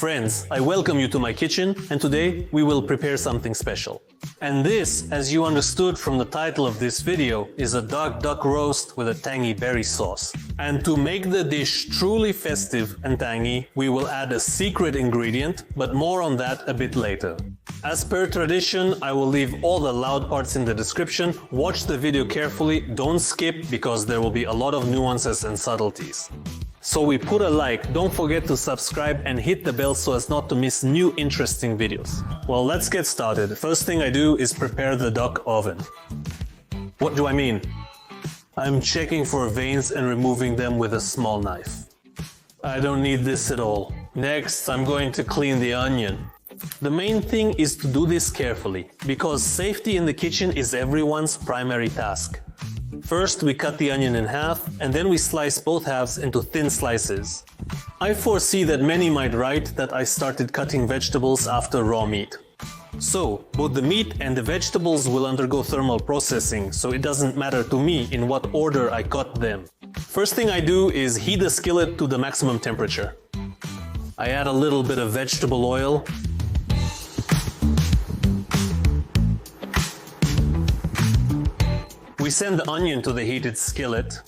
Friends, I welcome you to my kitchen, and today we will prepare something special. And this, as you understood from the title of this video, is a dark duck roast with a tangy berry sauce. And to make the dish truly festive and tangy, we will add a secret ingredient, but more on that a bit later. As per tradition, I will leave all the loud parts in the description. Watch the video carefully, don't skip, because there will be a lot of nuances and subtleties. So we put a like, don't forget to subscribe and hit the bell so as not to miss new interesting videos. Well, let's get started. First thing I do is prepare the duck oven. What do I mean? I'm checking for veins and removing them with a small knife. I don't need this at all. Next, I'm going to clean the onion. The main thing is to do this carefully, because safety in the kitchen is everyone's primary task. First, we cut the onion in half, and then we slice both halves into thin slices. I foresee that many might write that I started cutting vegetables after raw meat. So, both the meat and the vegetables will undergo thermal processing, so it doesn't matter to me in what order I cut them. First thing I do is heat the skillet to the maximum temperature. I add a little bit of vegetable oil. We send the onion to the heated skillet.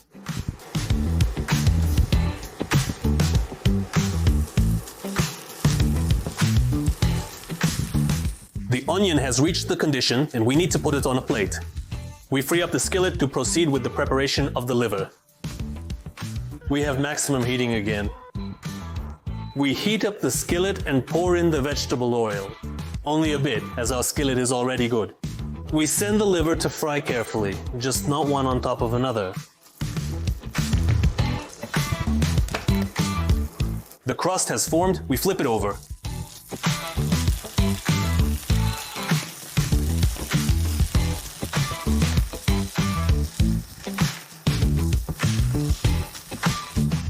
The onion has reached the condition and we need to put it on a plate. We free up the skillet to proceed with the preparation of the liver. We have maximum heating again. We heat up the skillet and pour in the vegetable oil. Only a bit, as our skillet is already good. We send the liver to fry carefully, just not one on top of another. The crust has formed, we flip it over.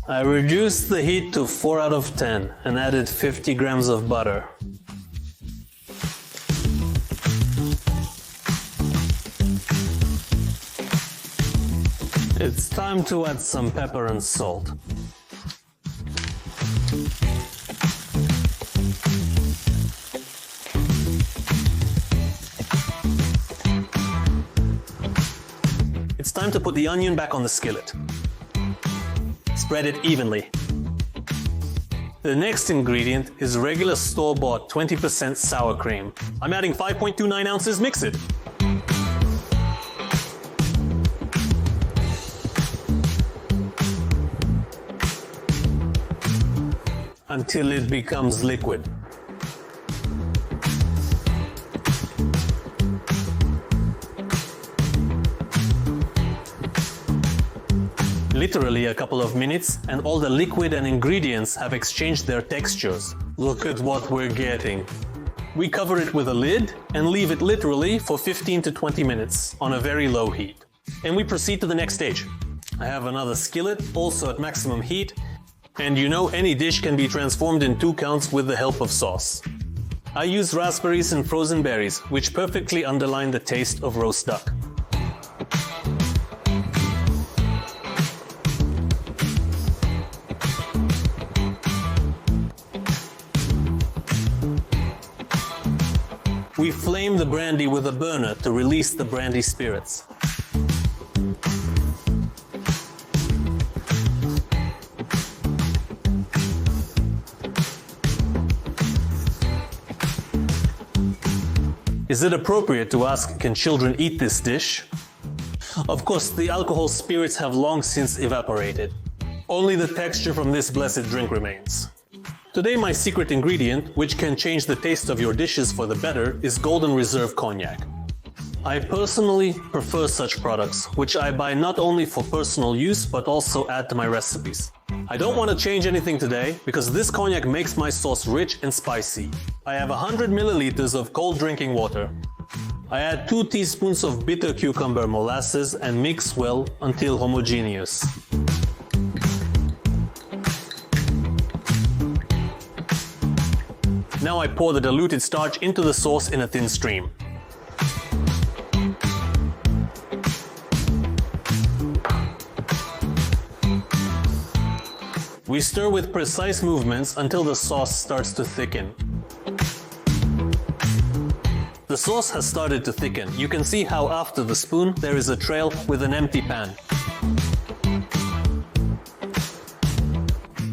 I reduced the heat to 4 out of 10 and added 50 grams of butter. It's time to add some pepper and salt. It's time to put the onion back on the skillet. Spread it evenly. The next ingredient is regular store-bought 20% sour cream. I'm adding 5.29 ounces, mix it. Until it becomes liquid. Literally a couple of minutes and all the liquid and ingredients have exchanged their textures. Look at what we're getting. We cover it with a lid and leave it literally for 15 to 20 minutes on a very low heat. And we proceed to the next stage. I have another skillet, also at maximum heat. And you know any dish can be transformed in 2 counts with the help of sauce. I use raspberries and frozen berries, which perfectly underline the taste of roast duck. We flame the brandy with a burner to release the brandy spirits. Is it appropriate to ask, can children eat this dish? Of course, the alcohol spirits have long since evaporated. Only the texture from this blessed drink remains. Today my secret ingredient, which can change the taste of your dishes for the better, is Golden Reserve Cognac. I personally prefer such products, which I buy not only for personal use but also add to my recipes. I don't want to change anything today, because this cognac makes my sauce rich and spicy. I have 100 milliliters of cold drinking water. I add 2 teaspoons of bitter cucumber molasses and mix well until homogeneous. Now I pour the diluted starch into the sauce in a thin stream. We stir with precise movements until the sauce starts to thicken. The sauce has started to thicken. You can see how after the spoon there is a trail with an empty pan.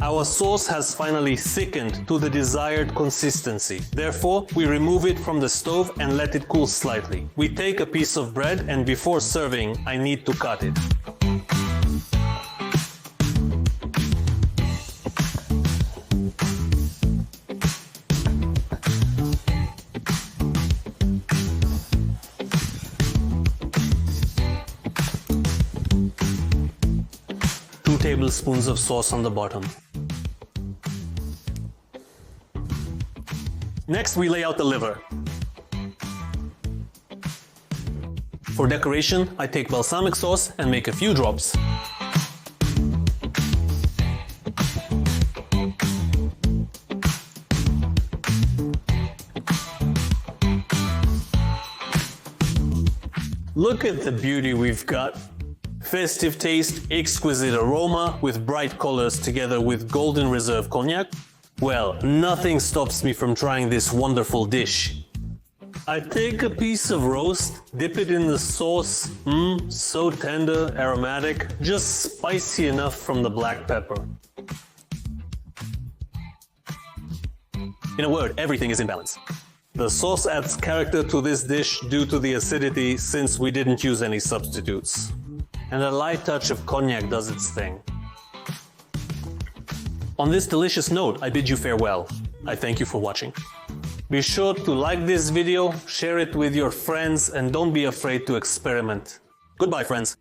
Our sauce has finally thickened to the desired consistency. Therefore, we remove it from the stove and let it cool slightly. We take a piece of bread and before serving, I need to cut it. Two tablespoons of sauce on the bottom. Next, we lay out the liver. For decoration, I take balsamic sauce and make a few drops. Look at the beauty we've got. Festive taste, exquisite aroma with bright colors together with golden reserve cognac. Well, nothing stops me from trying this wonderful dish. I take a piece of roast, dip it in the sauce. So tender, aromatic, just spicy enough from the black pepper. In a word, everything is in balance. The sauce adds character to this dish due to the acidity since we didn't use any substitutes. And a light touch of cognac does its thing. On this delicious note, I bid you farewell. I thank you for watching. Be sure to like this video, share it with your friends, and don't be afraid to experiment. Goodbye, friends.